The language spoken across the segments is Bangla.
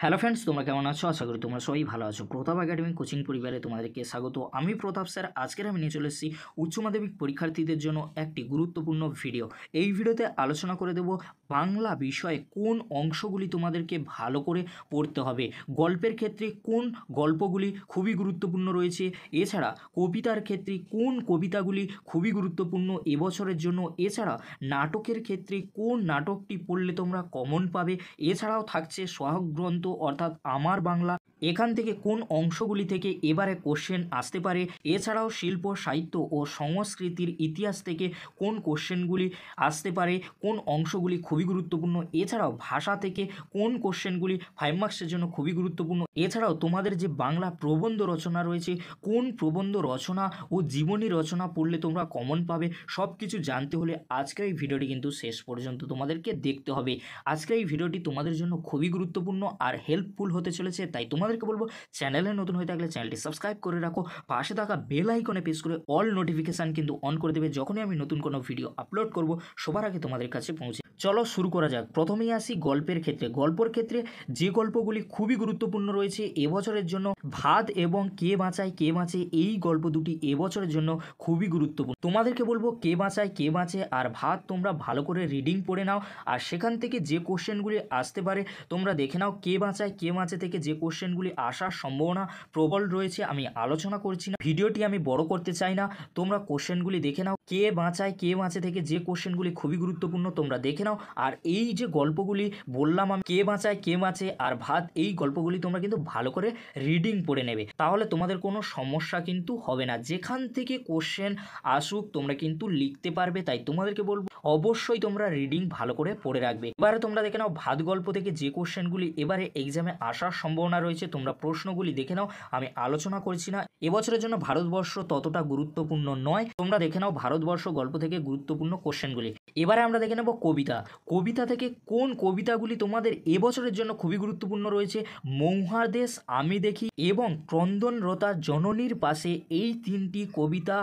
হ্যালো ফ্রেন্ডস, তোমরা কেমন আছো? আশা করি তোমরা সবাই ভালো আছো। প্রতাপ একাডেমি কোচিং পরিবারে তোমাদেরকে স্বাগত। আমি প্রতাপ স্যার। আজকের আমি নিয়ে চলে এসেছি উচ্চ মাধ্যমিক পরীক্ষার্থীদের জন্য একটি গুরুত্বপূর্ণ ভিডিও। এই ভিডিওতে আলোচনা করে দেব বাংলা বিষয়ে কোন অংশগুলি তোমাদেরকে ভালো করে পড়তে হবে, গল্পের ক্ষেত্রে কোন গল্পগুলি খুবই গুরুত্বপূর্ণ রয়েছে, এছাড়া কবিতার ক্ষেত্রে কোন কবিতাগুলি খুবই গুরুত্বপূর্ণ এবছরের জন্য, এছাড়া নাটকের ক্ষেত্রে কোন নাটকটি পড়লে তোমরা কমন পাবে, এছাড়াও থাকছে সহায়ক গ্রন্থ অর্থাৎ আমার বাংলা, এখান থেকে কোন অংশগুলি থেকে এবারে কোশ্চেন আসতে পারে, এছাড়াও শিল্প সাহিত্য ও সংস্কৃতির ইতিহাস থেকে কোন কোশ্চেনগুলি আসতে পারে, কোন অংশগুলি খুবই গুরুত্বপূর্ণ, এছাড়াও ভাষা থেকে কোন কোশ্চেনগুলি 5 মার্কসের জন্য খুবই গুরুত্বপূর্ণ, এছাড়াও তোমাদের যে বাংলা প্রবন্ধ রচনা রয়েছে কোন প্রবন্ধ রচনা ও জীবনী রচনা পড়লে তোমরা কমন পাবে, সব কিছু জানতে হলে আজকের এই ভিডিওটি কিন্তু শেষ পর্যন্ত তোমাদেরকে দেখতে হবে। আজকের এই ভিডিওটি তোমাদের জন্য খুবই গুরুত্বপূর্ণ আর হেল্পফুল হতে চলেছে, তাই তোমাদেরকে বলবো চ্যানেলে নতুন হয়ে থাকলে চ্যানেলটি সাবস্ক্রাইব করে রাখো, পাশে থাকা বেল আইকনে প্রেস করে অল নোটিফিকেশান কিন্তু অন করে দেবে, যখনই আমি নতুন কোনো ভিডিও আপলোড করব সবার আগে তোমাদের কাছে পৌঁছে। চলো শুরু করা যাক। প্রথমেই আসি গল্পের ক্ষেত্রে। গল্পের ক্ষেত্রে যে গল্পগুলি খুবই গুরুত্বপূর্ণ রয়েছে এবছরের জন্য, ভাত এবং কে বাঁচায় কে বাঁচে, এই গল্প দুটি এবছরের জন্য খুবই গুরুত্বপূর্ণ। তোমাদেরকে বলবো কে বাঁচায় কে বাঁচে আর ভাত তোমরা ভালো করে রিডিং পড়ে নাও, আর সেখান থেকে যে কোশ্চেনগুলি আসতে পারে তোমরা দেখে নাও। কে বাঁচায় কে বাঁচে থেকে যে কোশ্চেনগুলি আসার সম্ভাবনা প্রবল রয়েছে আমি আলোচনা করছি না, ভিডিওটি আমি বড় করতে চাই না, তোমরা কোশ্চেনগুলি দেখে নাও। কে বাঁচায় কে বাঁচে থেকে যে কোশ্চেনগুলি খুবই গুরুত্বপূর্ণ তোমরা দেখে নাও। আর এই যে গল্পগুলি বললাম আমি, কে বাঁচায় কে বাঁচে আর ভাত, এই গল্পগুলি তোমরা কিন্তু ভালো করে রিডিং পড়ে নেবে, তাহলে তোমাদের কোনো সমস্যা কিন্তু হবে না। যেখান থেকে কোশ্চেন আসুক তোমরা কিন্তু লিখতে পারবে, তাই তোমাদেরকে বলবো অবশ্যই তোমরা রিডিং ভালো করে পড়ে রাখবে। এবারে তোমরা দেখে নাও ভাত গল্প থেকে যে কোশ্চেনগুলি এবারে এক্সামে আসার সম্ভাবনা রয়েছে তোমরা প্রশ্নগুলি দেখে নাও, আমি আলোচনা করছি না। এবছরের জন্য ভারতবর্ষ ততটা গুরুত্বপূর্ণ নয়, তোমরা দেখে নাও ভারতবর্ষ গল্প থেকে গুরুত্বপূর্ণ কোশ্চেনগুলি। এবারে আমরা দেখে নেব কবিতা। কবিতা থেকে কোন কবিতাগুলি তোমাদের এবছরের জন্য খুবই গুরুত্বপূর্ণ রয়েছে। মৌহার দেশ, আমি দেখি এবং ক্রন্দনরতা জননীর পাশে, এই তিনটি কবিতা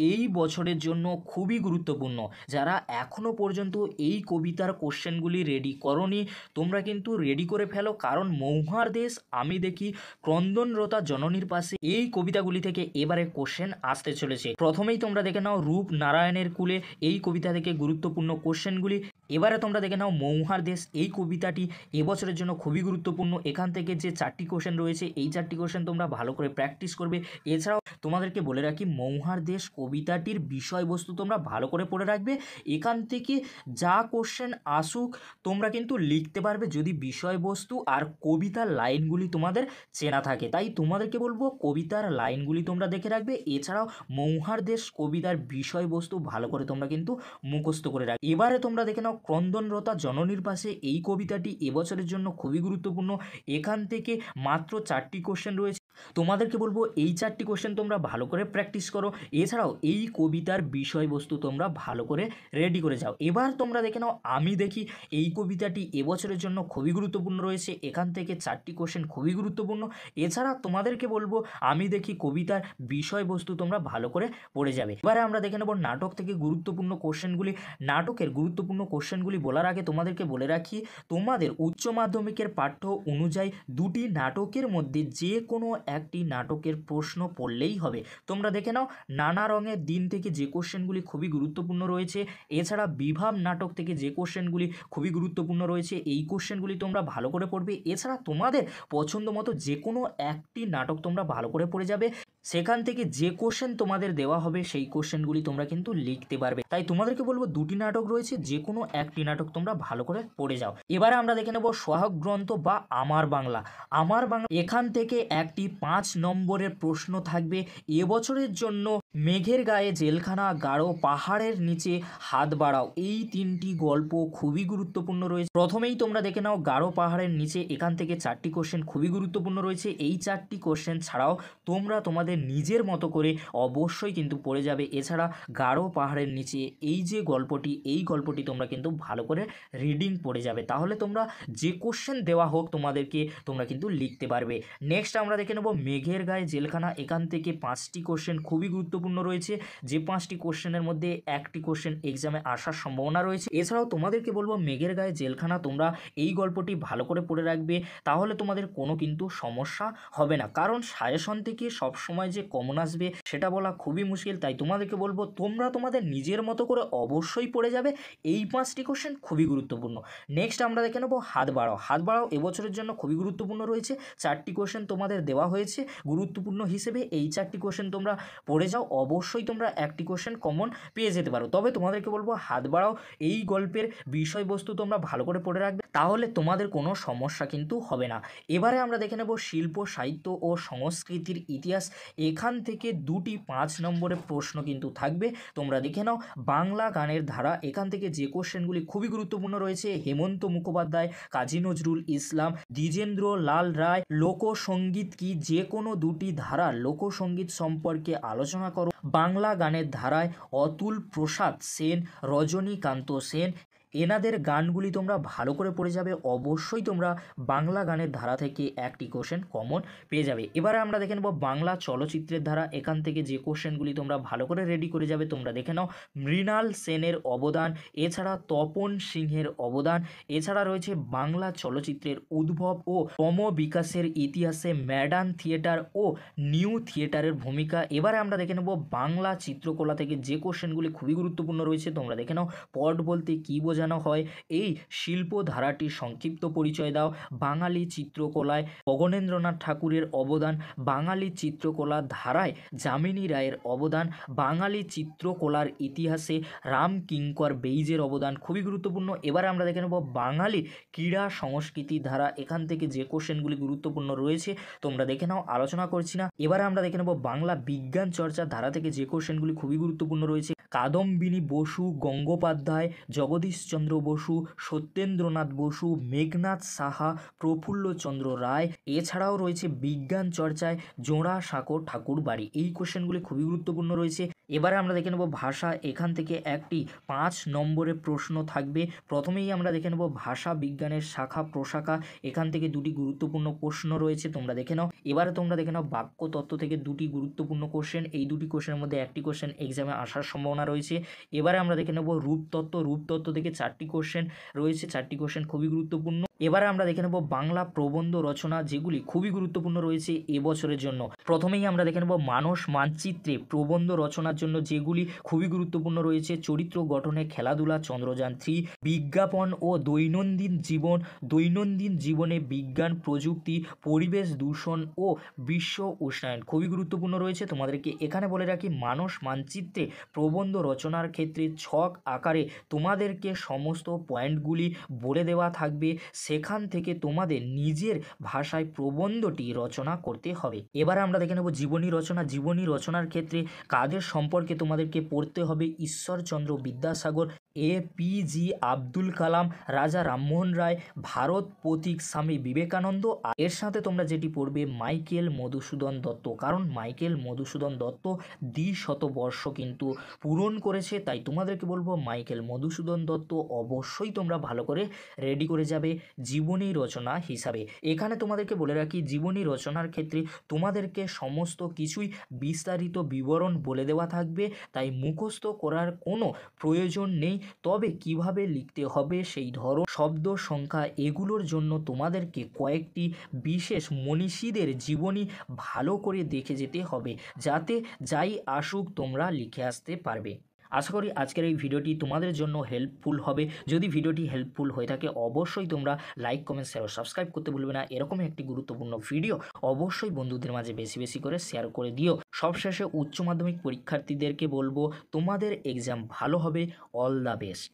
এই বছরের জন্য খুবই গুরুত্বপূর্ণ। যারা এখনও পর্যন্ত এই কবিতার কোশ্চেনগুলি রেডি করনি তোমরা কিন্তু রেডি করে ফেলো, কারণ মৌহার দেশ, আমি দেখি, ক্রন্দনরতা জননীর পাশে, এই কবিতাগুলি থেকে এবারে কোশ্চেন আসতে চলেছে। প্রথমেই তোমরা দেখে নাও রূপ নারায়ণের কুলে, এই কবিতা থেকে গুরুত্বপূর্ণ কোশ্চেনগুলি। এবারে তোমরা দেখে নাও মৌহার দেশ, এই কবিতাটি এবছরের জন্য খুবই গুরুত্বপূর্ণ। এখান থেকে যে 4টি কোশ্চেন রয়েছে এই 4টি কোশ্চেন তোমরা ভালো করে প্র্যাকটিস করবে। এছাড়াও তোমাদেরকে বলে রাখি মৌহার দেশ কবিতাটির বিষয়বস্তু তোমরা ভালো করে পড়ে রাখবে, এখান থেকে যা কোশ্চেন আসুক তোমরা কিন্তু লিখতে পারবে যদি বিষয়বস্তু আর কবিতার লাইনগুলি তোমাদের চেনা থাকে। তাই তোমাদেরকে বলবো কবিতার লাইনগুলি তোমরা দেখে রাখবে, এছাড়াও মৌহার দেশ কবিতার বিষয়বস্তু ভালো করে তোমরা কিন্তু মুখস্থ করে রাখবে। এবারে তোমরা দেখে নাও ক্রন্দনরতা জননীর পাশে, এই কবিতাটি এবছরের জন্য খুবই গুরুত্বপূর্ণ। এখান থেকে মাত্র 4টি কোশ্চেন রয়েছে, তোমাদেরকে বলবো এই 4টি কোশ্চেন তোমরা ভালো করে প্র্যাকটিস করো, এছাড়াও এই কবিতার বিষয়বস্তু তোমরা ভালো করে রেডি করে যাও। এবার তোমরা দেখে নাও আমি দেখি, এই কবিতাটি এবছরের জন্য খুবই গুরুত্বপূর্ণ রয়েছে, এখান থেকে 4টি কোশ্চেন খুবই গুরুত্বপূর্ণ। এছাড়া তোমাদেরকে বলবো আমি দেখি কবিতার বিষয়বস্তু তোমরা ভালো করে পড়ে যাবে। এবারে আমরা দেখে নেব নাটক থেকে গুরুত্বপূর্ণ কোশ্চেনগুলি। নাটকের গুরুত্বপূর্ণ কোশ্চেনগুলি বলার আগে তোমাদেরকে বলে রাখি তোমাদের উচ্চ মাধ্যমিকের পাঠ্য অনুযায়ী 2টি নাটকের মধ্যে যে কোনো একটি নাটকের প্রশ্ন পড়লেই হবে। তোমরা দেখে নাও নানা রঙের দিন থেকে যে কোশ্চেনগুলি খুবই গুরুত্বপূর্ণ রয়েছে, এছাড়া বিভাব নাটক থেকে যে কোশ্চেনগুলি খুবই গুরুত্বপূর্ণ রয়েছে, এই কোশ্চেনগুলি তোমরা ভালো করে পড়বে। এছাড়া তোমাদের পছন্দ মতো যে কোনো একটি নাটক তোমরা ভালো করে পড়ে যাবে, সেখান থেকে যে কোশ্চেন তোমাদের দেওয়া হবে সেই কোশ্চেনগুলি তোমরা কিন্তু লিখতে পারবে। তাই তোমাদেরকে বলবো 2টি নাটক রয়েছে, যে কোনো একটি নাটক তোমরা ভালো করে পড়ে যাও। এবারে আমরা দেখে নেব সহায়ক গ্রন্থ বা আমার বাংলা। আমার বাংলা, এখান থেকে একটি 5 নম্বরের প্রশ্ন থাকবে এবছরের জন্য। মেঘের গায়ে জেলখানা, গাঢ় পাহাড়ের নিচে হাত বাড়াও, এই 3টি গল্প খুবই গুরুত্বপূর্ণ রয়েছে। প্রথমেই তোমরা দেখে নাও গাঢ় পাহাড়ের নিচে, এখান থেকে 4টি কোশ্চেন খুবই গুরুত্বপূর্ণ রয়েছে। এই 4টি কোশ্চেন ছাড়াও তোমরা তোমাদের নিজের মতো করে অবশ্যই কিন্তু পড়ে যাবে। এছাড়া গাঢ় পাহাড়ের নিচে এই যে গল্পটি, এই গল্পটি তোমরা কিন্তু ভালো করে রিডিং পড়ে যাবে, তাহলে তোমরা যে কোশ্চেন দেওয়া হোক তোমাদেরকে তোমরা কিন্তু লিখতে পারবে। নেক্সট আমরা দেখে নেব মেঘের গায়ে জেলখানা, এখান থেকে 5টি কোশ্চেন খুবই গুরুত্বপূর্ণ। গুরুত্বপূর্ণ রয়েছে, যে 5টি কোশ্চেনের মধ্যে একটি কোশ্চেন এক্সামে আসার সম্ভাবনা রয়েছে। এছাড়াও তোমাদেরকে বলবো মেঘের গায়ে জেলখানা তোমরা এই গল্পটি ভালো করে পড়ে রাখবে, তাহলে তোমাদের কোনো কিন্তু সমস্যা হবে না। কারণ সাজেশন থেকে সবসময় যে কমন আসবে সেটা বলা খুবই মুশকিল, তাই তোমাদেরকে বলবো তোমরা তোমাদের নিজের মতো করে অবশ্যই পড়ে যাবে। এই 5টি কোশ্চেন খুবই গুরুত্বপূর্ণ। নেক্সট আমরা দেখে নেবো হাত বাড়াও। হাত বাড়াও এবছরের জন্য খুবই গুরুত্বপূর্ণ রয়েছে। 4টি কোশ্চেন তোমাদের দেওয়া হয়েছে গুরুত্বপূর্ণ হিসেবে, এই 4টি কোশ্চেন তোমরা পড়ে যাও, অবশ্যই তোমরা একটি কোশ্চেন কমন পেয়ে যেতে পারো। তবে তোমাদেরকে বলবো হাত বাড়াও এই গল্পের বিষয়বস্তু তোমরা ভালো করে পড়ে রাখবে, তাহলে তোমাদের কোনো সমস্যা কিন্তু হবে না। এবারে আমরা দেখে নেব শিল্প সাহিত্য ও সংস্কৃতির ইতিহাস। এখান থেকে 2টি 5 নম্বরের প্রশ্ন কিন্তু থাকবে, তোমরা দেখে নাও। বাংলা গানের ধারা, এখান থেকে যে কোশ্চেনগুলি খুবই গুরুত্বপূর্ণ রয়েছে, হেমন্ত মুখোপাধ্যায়, কাজী নজরুল ইসলাম, দ্বিজেন্দ্র লাল রায়, লোকসঙ্গীত কি, যে কোনো 2টি ধারা লোকসঙ্গীত সম্পর্কে আলোচনা করো। বাংলা গানের ধারায় অতুল প্রসাদ সেন, রজনীকান্ত সেন, এনাদের গানগুলি তোমরা ভালো করে পড়ে যাবে, অবশ্যই তোমরা বাংলা গানের ধারা থেকে একটি কোশ্চেন কমন পেয়ে যাবে। এবারে আমরা দেখে নেব বাংলা চলচ্চিত্রের ধারা, এখান থেকে যে কোশ্চেনগুলি তোমরা ভালো করে রেডি করে যাবে, তোমরা দেখে নাও। মৃণাল সেনের অবদান, এছাড়া তপন সিংহের অবদান, এছাড়া রয়েছে বাংলা চলচ্চিত্রের উদ্ভব ও ক্রমবিকাশের ইতিহাসে মডার্ন থিয়েটার ও নিউ থিয়েটারের ভূমিকা। এবারে আমরা দেখে নেব বাংলা চিত্রকলা থেকে যে কোশ্চেনগুলি খুবই গুরুত্বপূর্ণ রয়েছে, তোমরা দেখে নাও। পট বলতে কী বোঝানো হয়, এই শিল্প ধারাটির সংক্ষিপ্ত পরিচয় দাও। বাঙালি চিত্রকলায় গগনেন্দ্রনাথ ঠাকুরের অবদান, বাঙালি চিত্রকলা ধারায় যামিনী রায়ের অবদান, বাঙালি চিত্রকলার ইতিহাসে রামকিঙ্কর বেইজের অবদান খুবই গুরুত্বপূর্ণ। এবারে আমরা দেখে নেব বাঙালি ক্রীড়া সংস্কৃতি ধারা, এখান থেকে যে কোশ্চেনগুলি গুরুত্বপূর্ণ রয়েছে তোমরা দেখে নাও, আলোচনা করছি না। এবারে আমরা দেখে নেব বাংলা বিজ্ঞান চর্চা ধারা থেকে যে কোশ্চেনগুলি খুবই গুরুত্বপূর্ণ রয়েছে, কাদম্বিনী বসু গঙ্গোপাধ্যায়, জগদীশচন্দ্র বসু, সত্যেন্দ্রনাথ বসু, মেঘনাথ সাহা, প্রফুল্লচন্দ্র রায়, এছাড়াও রয়েছে বিজ্ঞান চর্চায় জোড়াসাঁকো ঠাকুরবাড়ি। এই কোশ্চেনগুলি খুবই গুরুত্বপূর্ণ রয়েছে। এবারে আমরা দেখে নেব ভাষা, এখান থেকে একটি 5 নম্বরের প্রশ্ন থাকবে। প্রথমেই আমরা দেখে নেব ভাষা বিজ্ঞানের শাখা প্রশাখা, এখান থেকে 2টি গুরুত্বপূর্ণ প্রশ্ন রয়েছে, তোমরা দেখে নাও। এবারে তোমরা দেখে নাও বাক্যতত্ত্ব থেকে 2টি গুরুত্বপূর্ণ কোশ্চেন, এই 2টি কোশ্চেনের মধ্যে একটি কোশ্চেন এক্সামে আসার সম্ভাবনা রয়েছে। এবারে আমরা দেখে নেব রূপতত্ত্ব, রূপতত্ত্ব থেকে 4টি কোশ্চেন রয়েছে, 4টি কোশ্চেন খুবই গুরুত্বপূর্ণ। এবারে আমরা দেখে নেব বাংলা প্রবন্ধ রচনা, যেগুলি খুবই গুরুত্বপূর্ণ রয়েছে এবছরের জন্য। প্রথমেই আমরা দেখে নেব মানস মানচিত্রে প্রবন্ধ রচনার জন্য যেগুলি খুবই গুরুত্বপূর্ণ রয়েছে, চরিত্র গঠনে খেলাধুলা, চন্দ্রযান 3, বিজ্ঞাপন ও দৈনন্দিন জীবনে বিজ্ঞান প্রযুক্তি, পরিবেশ দূষণ ও বিশ্ব উষ্ণায়ন খুবই গুরুত্বপূর্ণ রয়েছে। তোমাদেরকে এখানে বলে রাখি মানস মানচিত্রে প্রবন্ধ রচনার ক্ষেত্রে ছক আকারে তোমাদেরকে সমস্ত পয়েন্টগুলি বলে দেওয়া থাকবে, সেখান থেকে তোমাদের নিজের ভাষায় প্রবন্ধটি রচনা করতে হবে। এবার আমরা দেখে নেব জীবনী রচনা। জীবনী রচনার ক্ষেত্রে কাদের সম্পর্কে তোমাদেরকে পড়তে হবে, ঈশ্বরচন্দ্র বিদ্যাসাগর, APJ আব্দুল কালাম, রাজা রামমোহন রায়, ভারত পথিক স্বামী বিবেকানন্দ, এর সাথে তোমরা যেটি পড়বে মাইকেল মধুসূদন দত্ত, কারণ মাইকেল মধুসূদন দত্ত 200 বর্ষ কিন্তু পূরণ করেছে, তাই তোমাদেরকে বলবো মাইকেল মধুসূদন দত্ত অবশ্যই তোমরা ভালো করে রেডি করে যাবে জীবনী রচনা হিসাবে। এখানে তোমাদেরকে বলে রাখি জীবনী রচনার ক্ষেত্রে তোমাদেরকে সমস্ত কিছুই বিস্তারিত বিবরণ বলে দেওয়া থাকবে, তাই মুখস্থ করার কোনো প্রয়োজন নেই। তবে কিভাবে লিখতে হবে, সেই ধরন, শব্দ সংখ্যা, এগুলোর জন্য তোমাদেরকে কয়েকটি বিশেষ মনীষীদের জীবনী ভালো করে দেখে যেতে হবে, যাতে যাই আসুক তোমরা লিখে আসতে পারবে। আশা করি আজকের এই ভিডিওটি তোমাদের জন্য হেল্পফুল হবে। যদি ভিডিওটি হেল্পফুল হয়ে থাকে অবশ্যই তোমরা লাইক, কমেন্ট, শেয়ার ও সাবস্ক্রাইব করতে ভুলবে না। এরকমই একটি গুরুত্বপূর্ণ ভিডিও অবশ্যই বন্ধুদের মাঝে বেশি বেশি করে শেয়ার করে দিও। সবশেষে উচ্চ মাধ্যমিক পরীক্ষার্থীদেরকে বলবো তোমাদের এক্সাম ভালো হবে, অল দ্য বেস্ট।